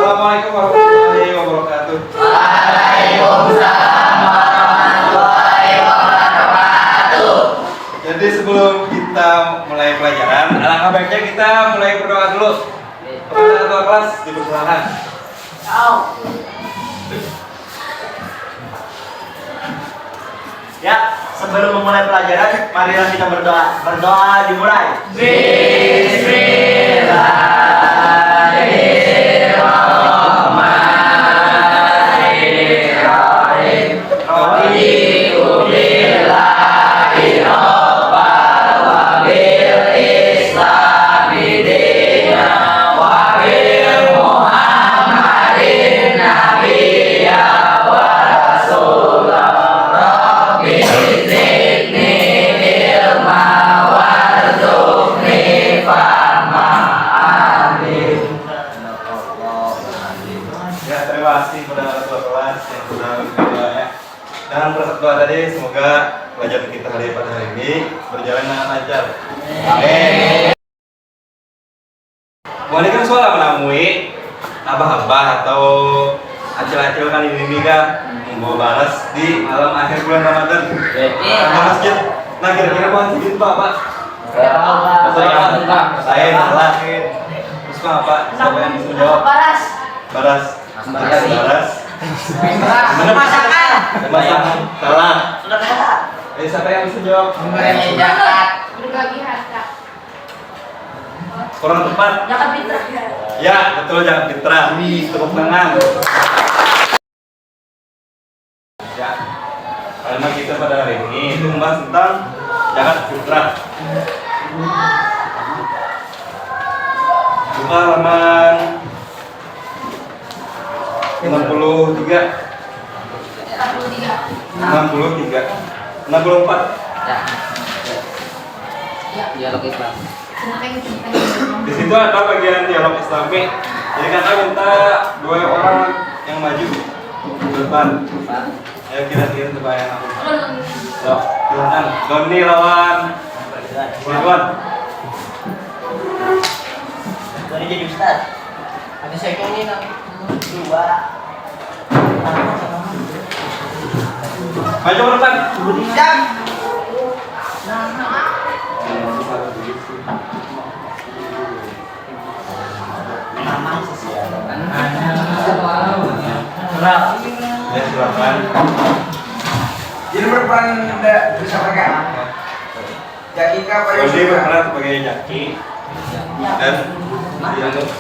Assalamualaikum warahmatullahi wabarakatuh. Waalaikumsalam warahmatullahi wabarakatuh. Jadi sebelum kita mulai pelajaran, alangkah baiknya kita mulai berdoa dulu. Kepada ketua kelas dipersilakan. Ya, sebelum memulai pelajaran, marilah kita berdoa. Berdoa dimulai. Bismillahirrahmanirrahim. Ya, terima kasih kepada ketua kelas yang sudah berdoanya. Dan berdoa tadi semoga pelajaran kita pada hari ini berjalan dengan lancar. Amin. Waalaikumsalam soal menamui abah-abah atau acil-acil kali ini kan membawa baras di malam akhir bulan Ramadan. Ke masjid. Nah, kira-kira mau masjid Pak? Saya salah. Terus apa? Siapa yang bisa jawab? Baras. Baras. Masakan. Salah. Siapa yang bisa jawab? Berbagi harta. Kurang tepat. Zakat fitrah. Ya, betul, zakat fitrah. Tepuk tangan. Ya. Karena kita pada hari ini itu membahas tentang zakat fitrah. Buka halaman 63. 64. Dialog Islam. Di situ ada bagian dialog Islami. Jadi kakak minta 2 orang yang maju ke depan. Ya, kira-kira terbayang aku. So, silakan. Doni lawan Ridwan. Doni jadi ustaz. Ada second ini nanti. 2. Maju ke depan. Siap. Ya, silakan. Jadi berperan disampaikan. Jakika Pak Doni Yusuf. berperan sebagai Jaki dan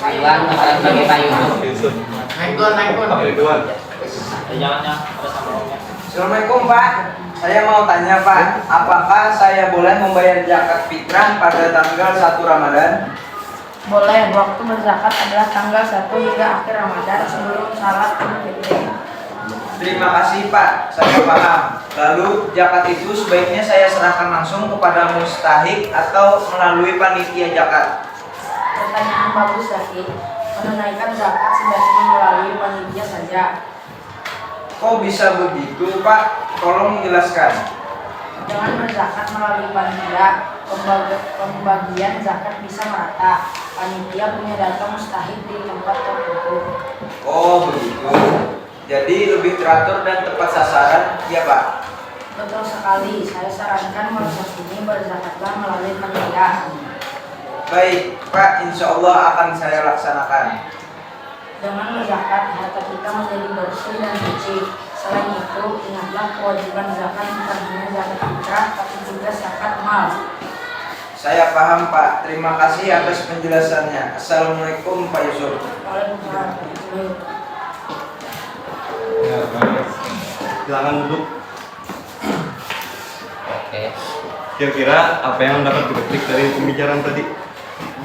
Iwan sebagai Pak Yusuf. Naik. Ridwan. Assalamualaikum Pak. Saya mau tanya Pak, apakah saya boleh membayar zakat fitrah pada tanggal 1 Ramadan? Boleh, waktu berzakat adalah tanggal 1 hingga akhir Ramadan sebelum salat Idul Fitri. Terima kasih Pak, saya paham. Lalu zakat itu sebaiknya saya serahkan langsung kepada mustahik atau melalui panitia zakat? Pertanyaan bagus lagi. Menunaikan zakat sebaiknya melalui panitia saja. Kok bisa begitu Pak? Tolong jelaskan. Dengan berzakat melalui panitia, pembagian zakat bisa merata. Panitia punya data mustahik di tempat tertentu. Oh begitu. Jadi lebih teratur dan tepat sasaran, ya Pak? Betul sekali. Saya sarankan proses ini berzakatlah melalui panitia. Baik Pak, insya Allah akan saya laksanakan. Dengan berzakat, harta kita menjadi bersih dan suci. Selain itu, ingatlah kewajiban zakat bukan hanya zakat fitrah, tapi juga zakat mal. Saya paham Pak, terima kasih atas penjelasannya. Assalamualaikum Pak Yusuf. Waalaikumsalam. Ya, baik. Silakan duduk. Oke. Kira-kira apa yang dapat dipetik dari pembicaraan tadi?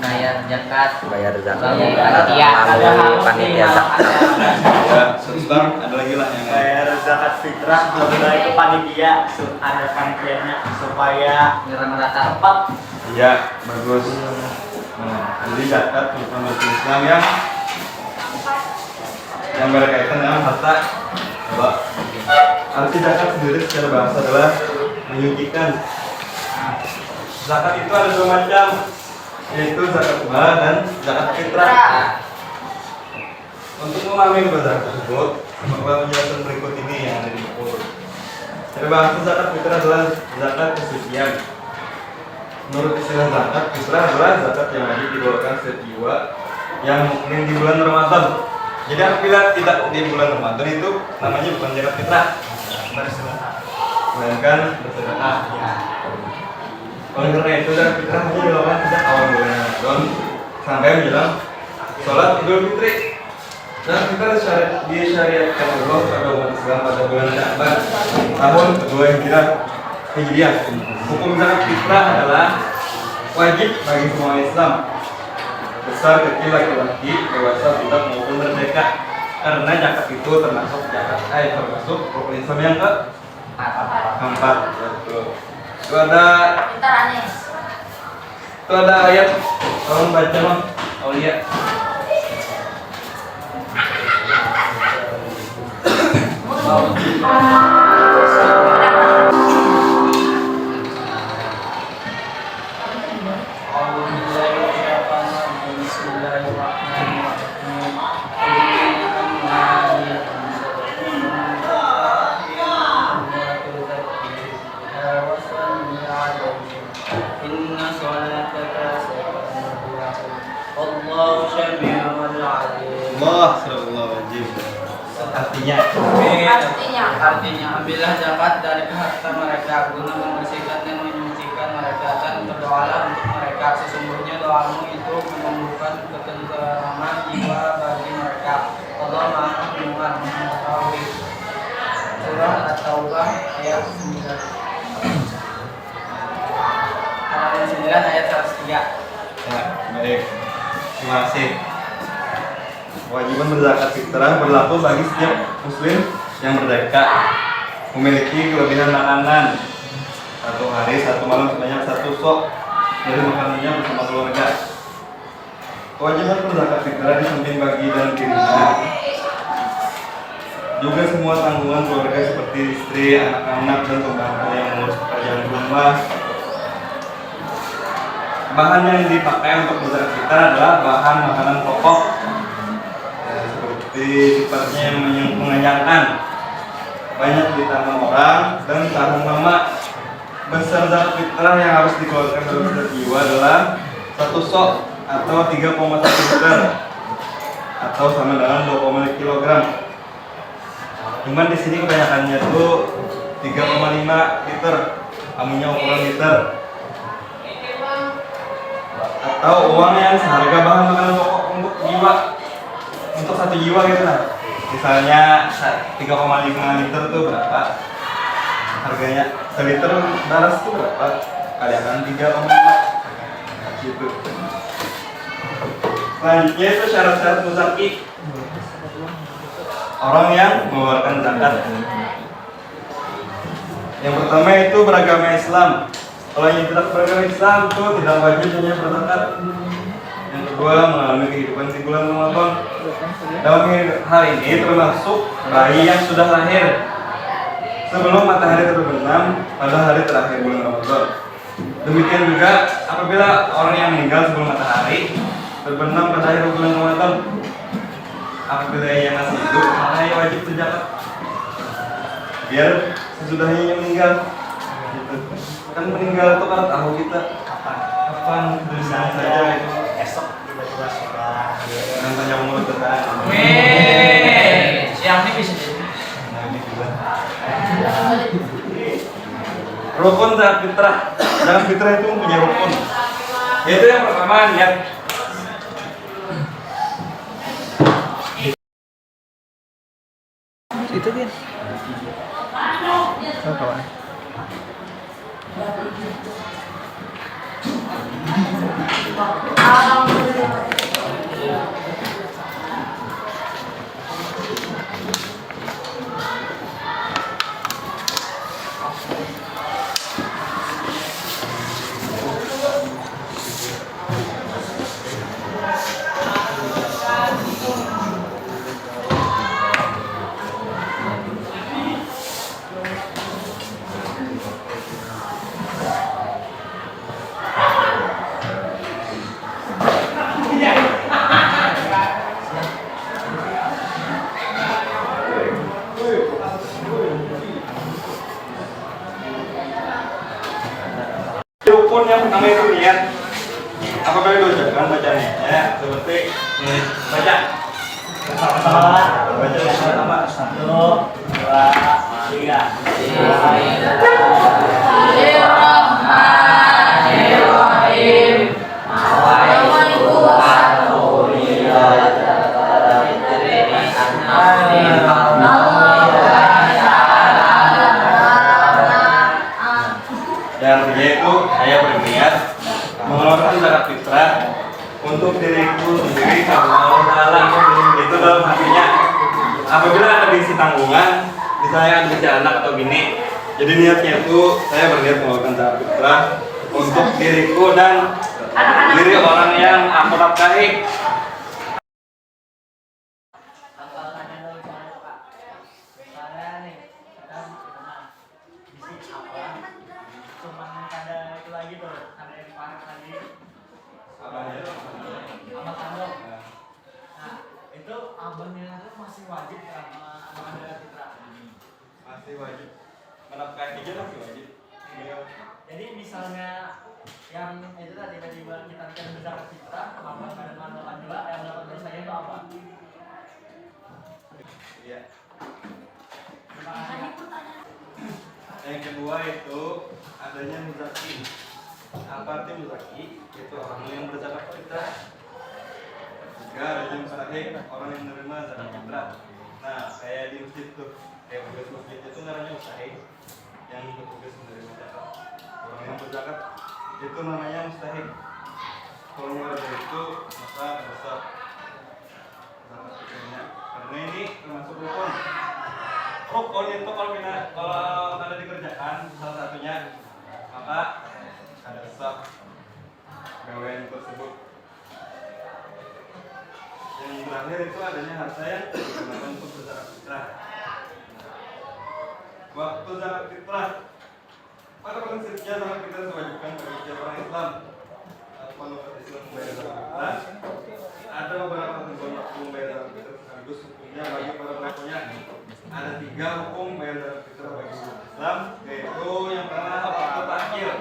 Bayar zakat. Bayar zakat. Melalui panitia. Melalui panitia zakat. Ya, sebentar, ada lagi lah yang lain. Bayar zakat fitrah melalui ke panitia, ada panitianya supaya Merata. tepat. Ya, bagus. Nah, jadi zakat merupakan Islam yang berkaitan dengan harta. Coba. Arti zakat sendiri secara bahasa adalah menyucikan. Zakat itu ada 2 macam, yaitu zakat mal dan zakat fitrah. Untuk memahami kebenaran tersebut, maka penjelasan berikut ini yang ada di buku. Dari bahasa zakat fitrah adalah zakat kesucian. Menurut istilah zakat fitrah adalah zakat yang wajib dikeluarkan setiap jiwa yang mukmin di bulan Ramadan. Jadi apabila tidak di bulan Ramadan itu namanya bukan zakat fitrah, melainkan bersedekah. Oleh karena itu zakat fitrah hanya dilakukan sejak awal bulan Ramadan sampai menjelang sholat Idul Fitri. Dan kita disyariatkan Allah pada umat Islam pada bulan Sya'ban tahun kedua Hijriah. Hukum zakat fitrah adalah wajib bagi semua Islam, besar kecil, laki-laki, dewasa, budak maupun merdeka. Karena zakat itu termasuk termasuk rukun Islam yang keempat. Betul. Itu ada ayat, tolong baca Bang Aulia. Artinya ambillah zakat dari harta mereka guna membersihkan dan menyucikan mereka, dan berdoalah untuk mereka, sesungguhnya doamu itu menumbuhkan ketenteraman jiwa bagi mereka. Allah Maha Mendengar, Maha Mengetahui. Surah At-Taubah ayat 9. Halaman 9 ayat 103. Ya, baik. Terima kasih. Kewajiban berzakat fitrah berlaku bagi setiap muslim yang merdeka, memiliki kelebihan makanan satu hari satu malam sebanyak 1 sok dari makanannya bersama keluarga. Kewajiban berzakat fitrah di samping bagi dan dirinya juga semua tanggungan keluarga seperti istri, anak-anak, dan pembantu yang mengurus pekerjaan rumah. Bahan yang dipakai untuk berzakat fitrah adalah bahan makanan pokok, seperti sifatnya yang mengenyangkan, banyak ditanam orang, dan tahan lama. Besar zakat fitrah yang harus dikeluarkan dalam setiap jiwa adalah 1 sok atau 3,1 liter atau sama dengan 2,5 kg. Cuman di sini kebanyakannya tuh 3,5 liter, amunya ukuran liter. Atau uang yang seharga bahan makanan pokok untuk jiwa, untuk 1 jiwa gitu lah. Misalnya 3,5 liter tuh berapa harganya? 1 liter beras tuh berapa? Kalikan 3,5 gitu. Selanjutnya itu syarat-syarat muzaki, orang yang mengeluarkan zakat. Yang pertama itu beragama Islam. Kalau yang tidak beragama Islam itu tidak wajib hanya berzakat. Yang kedua, mengalami kehidupan di bulan Ramadan. Dalam hal ini termasuk bayi yang sudah lahir sebelum matahari terbenam pada hari terakhir bulan Ramadan. Demikian juga apabila orang yang meninggal sebelum matahari terbenam pada akhir bulan Ramadan, apabila ia masih hidup, maka ia wajib berzakat. Biar sesudahnya ia meninggal. Gitu. Kan meninggal itu kan tahu kita kapan bisa saja itu. Esok tiba-tiba sudah Dan tanya mulut tetap. Siang ini bisa jadi. Nah ini juga. Rukun zakat fitrah. Zakat fitrah itu mempunyai rukun. Yaitu yang pertama niat. Itu dia. Oh, kawan. pertama itu niat. Apabila diucapkan bacanya ya seperti ini. Baca. Sama-sama. Baca sama. 1, 2, 3. Bismillahirrahmanirrahim. Dan yaitu saya berniat mengeluarkan zakat fitrah untuk diriku sendiri karena Allah Ta'ala. Itu dalam hatinya. Apabila ada diisi tanggungan, misalnya ada anak atau bini, jadi niatnya itu saya berniat mengeluarkan zakat fitrah untuk diriku dan diri orang yang aku nafkahi. Masih wajib sama ada fitrah. Masih wajib menafkahi dia masih wajib. Jadi misalnya yang itu tadi tiba-tiba kita kan zakat fitrah, apa ada manfaat juga yang dapat dosanya itu apa? Iya. Yang kedua itu adanya muzaki. Apa arti muzaki? Itu orang yang berzakat fitrah. Tiga, rajin sahih, orang yang menerima zakat fitrah. Nah, kayak di masjid tuh, kayak petugas masjid itu namanya mustahik, yang bertugas menerima zakat. Orang yang berzakat itu namanya mustahik. Kalau mulai dari itu, maka dosa zakat fitrahnya. Karena ini termasuk rukun. Rukun itu kalau ada dikerjakan salah satunya, maka ada sah gawean tersebut. Yang terakhir itu adanya harta yang digunakan untuk berzakat fitrah. Waktu zakat fitrah, pada prinsipnya zakat fitrah diwajibkan bagi setiap orang Islam. Kalau Islam membayar zakat fitrah, ada beberapa ketentuan waktu membayar zakat fitrah sekaligus hukumnya bagi para pelakunya. Ada 3 hukum membayar zakat fitrah bagi umat Islam, yaitu yang pertama waktu takjil.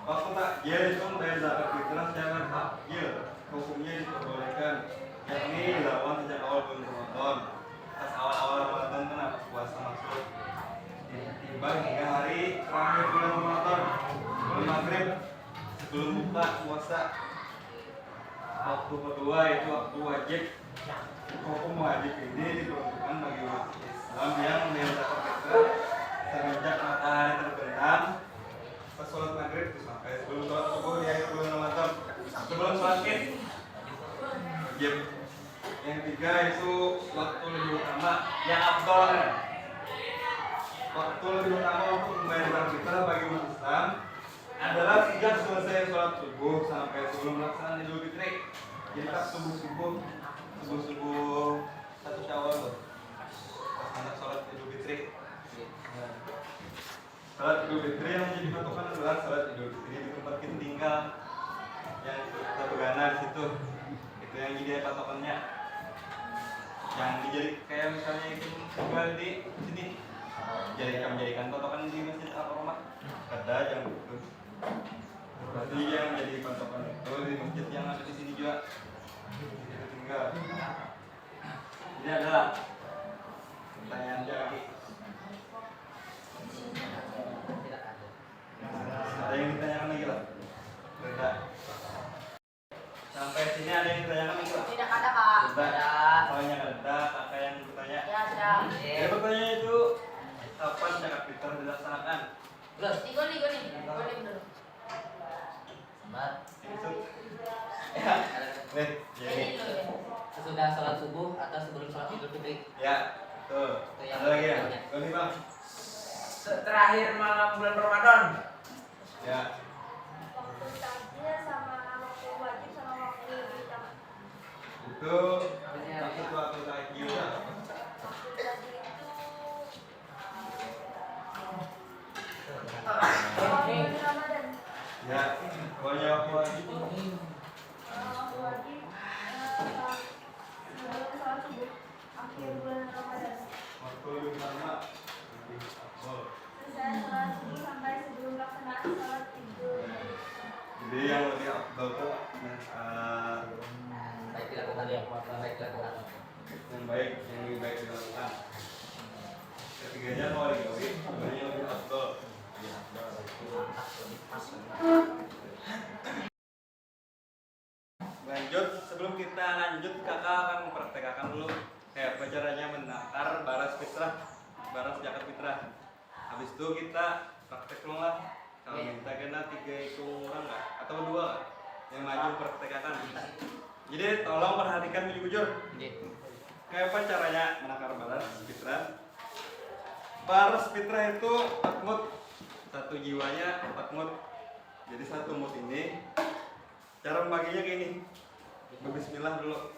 Waktu takjil itu membayar zakat fitrah secara takjil. Hukumnya diperbolehkan, yakni dilakukan sejak awal bulan Ramadan. Pas awal-awal Ramadan kan apa puasa masuk, tiba hingga hari terakhir bulan Ramadan, bulan Maghrib sebelum buka puasa. Waktu kedua itu waktu wajib. Hukum wajib ini diperuntukkan bagi umat Islam yang membayar zakat fitrah semenjak matahari terbenam pas sholat maghrib sampai sebelum sholat subuh di akhir bulan Ramadan, sebelum sholat Id. Wajib. Yang tiga itu waktu lebih utama yang afdal. Waktu lebih utama untuk membayar zakat fitrah bagi umat Islam adalah sejak selesai sholat subuh sampai sebelum pelaksanaan Idul Fitri. Jadi pas subuh-subuh 1 Syawal loh. Pas anak sholat Idul Fitri. Sholat Idul Fitri yang menjadi patokan adalah sholat Idul Fitri di tempat kita tinggal, yang kita begana di situ. Itu yang jadi patokannya. Yang dijadi kayak misalnya itu tinggal di sini, menjadikan patokan di Masjid Al-Rahmah. Ada yang itu. Berarti yang menjadi patokan itu di masjid yang ada di sini juga. Kita tinggal. Ini adalah pertanyaan lagi. Ada yang ditanyakan lagi lah? Tidak. Sampai sini ada yang ditanyakan lagi lah? Tidak ada, Kak. Tidak. Soalnya ada kakak yang bertanya. Ya, sudah. Yang bertanya itu kapan zakat fitrah dilaksanakan? Digoni dulu. Sabar. Itu. Ya. Nih, jadi. Sesudah sholat subuh atau sebelum sholat Idul Fitri. Ya, tuh. Itu yang Ada lagi ya? bertanya. Goni bang. Terakhir malam bulan Ramadan. Ya. Waktu takjil sama waktu wajib sama waktu bidang. Itu maksud waktu takjil ya. Waktu takjil itu bulan Ramadan. Ya, pokoknya waktu wajib. Waktu wajib sebelum sholat subuh akhir bulan Ramadan. Waktu lebih lama lebih afdal. Selesai sholat subuh sampai sebelum pelaksanaan sholat Idul Fitri. Jadi yang lebih afdal tuh Baik dilakukan ya, baik dilakukan. yang baik, yang lebih baik dilakukan. Ketiganya kalau digawe, sebenarnya lebih afdal. Lanjut, sebelum kita lanjut kakak akan mempraktekkan dulu kayak apa caranya menakar baras fitrah, baras zakat fitrah. Habis itu kita praktek dulu lah. Kalau minta kena 3 hitung orang nggak atau 2 yang maju praktekkan. Jadi tolong perhatikan jujur. Kayak apa caranya menakar baras fitrah? Baras fitrah itu 4 mut, 1 jiwanya 4 mut. Jadi 1 mut ini cara membaginya kayak ini. Bismillah dulu.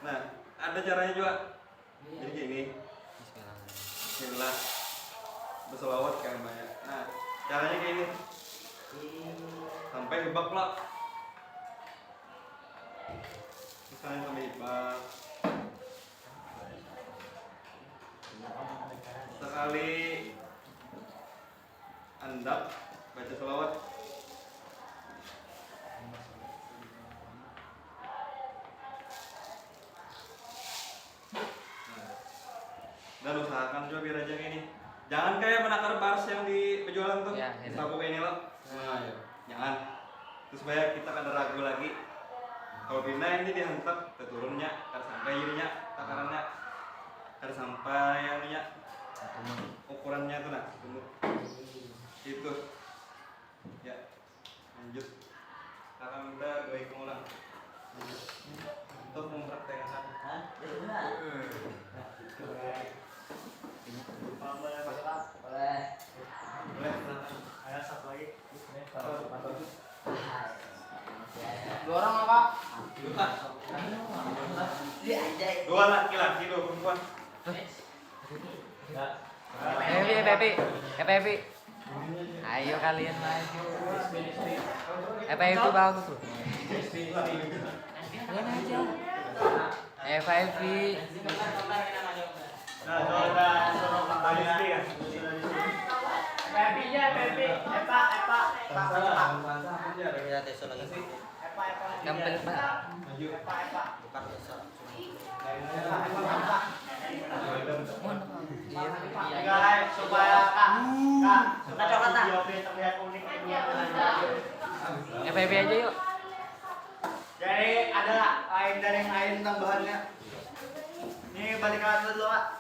Nah, ada caranya juga. Jadi gini. Bismillah. Berselawat kan banyak. Nah, caranya kayak ini. Sampai hebak lah. Misalnya sampai hebak. Sekali andap baca selawat. Dan usahakan juga biar aja kayak ini. Jangan kayak menakar baras yang di penjualan tuh. Ya, Sapu kayak ini loh. Nah, ya. Jangan. Terus banyak kita kada ragu lagi. Kalau pindah ini dihantar ke turunnya, kada sampai irinya, takarannya, kada sampai anunya, ukurannya tuh nah, itu. Ya, lanjut. Kakak minta 2 hitung ulang. Untuk mempraktekkan. Boleh. Boleh, silakan. Ada satu lagi. Dua orang apa? Dua laki-laki, 2 perempuan. Happy. Ayo kalian maju. Happy bagus tuh. Kalian aja. Happy. Nah, sudah kembali kan. Pepi-nya, Pepi. Epa. Kita tes lagi. Gampang banget. Maju. Bukan tes. Guys, supaya kak coklat terlihat unik. Happy aja yuk. Jadi ada lain tambahannya. Ini balikan dulu Pak.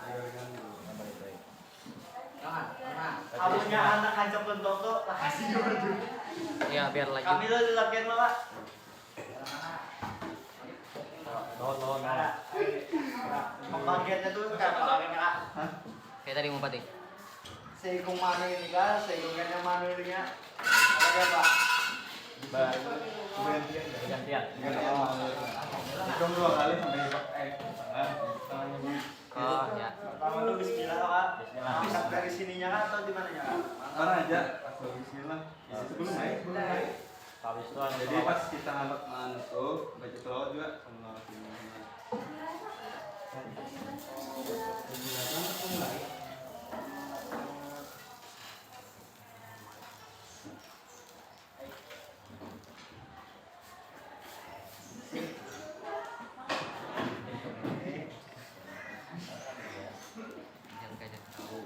Abunya anak hancur bentuk tuh kasih dulu. Ya biar lagi. Kami lo dilakukan Pak. Pembagiannya tuh kayak pembagiannya Kak. Kayak tadi mau pati. Seikung mana ini Kak, seikungnya mana ini ya. Ada Pak. Gantian. Hitung 2 kali sampai hebak. Tangannya bunyi. Oh ya. Pertama tuh bismillah Kak. Bisa dari sininya Kak atau di mananya Kak? Mana aja, asal bismillah. Isi sebelum naik. Jadi pas kita ngangkat mana tuh, baca selawat juga sama Jangan kayak tahu.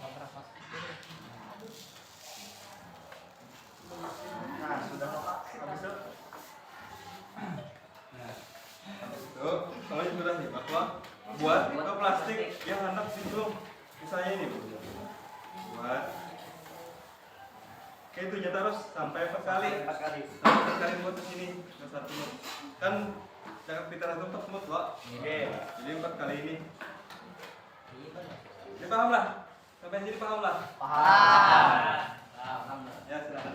Berapa? Nah, sudah Pak. Habis itu Nah, itu kalau sudah hebak lah, buat ke plastik yang handap sebelum misalnya ini buat kayak itu aja terus sampai 4 kali. 4 kali. Sampai 4 kali buat ke sini, ke 1 mut. Kan jangan fitrah itu 4 mut loh. Oke. Jadi 4 kali ini. Jadi paham lah. Sampai jadi paham lah. Paham. Ya silakan.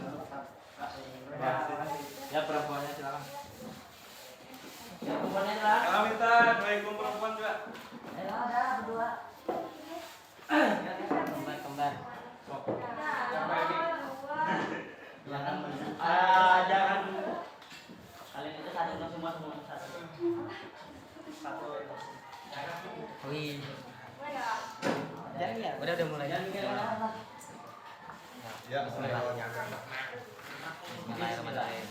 Ya, perempuannya silakan. Ya, perempuannya lah. Kalau minta dua ekor perempuan juga. Ada berdua. Kembar. Jangan. Kalian itu satu semua satu. Satu. Wih. Mana? Ya, udah mulai. Ya, Bismillahirrahmanirrahim.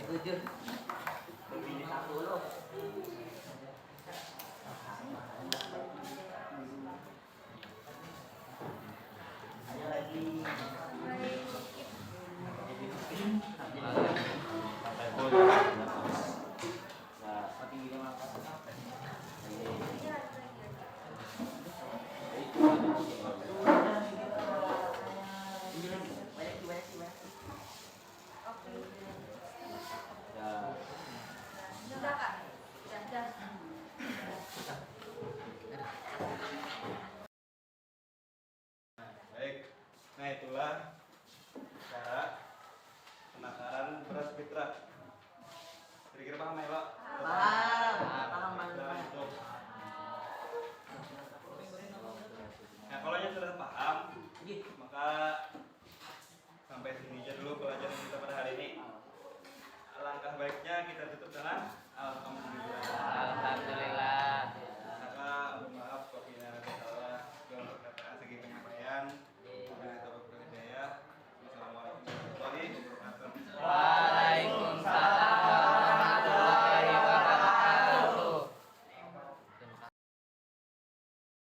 Tujuh.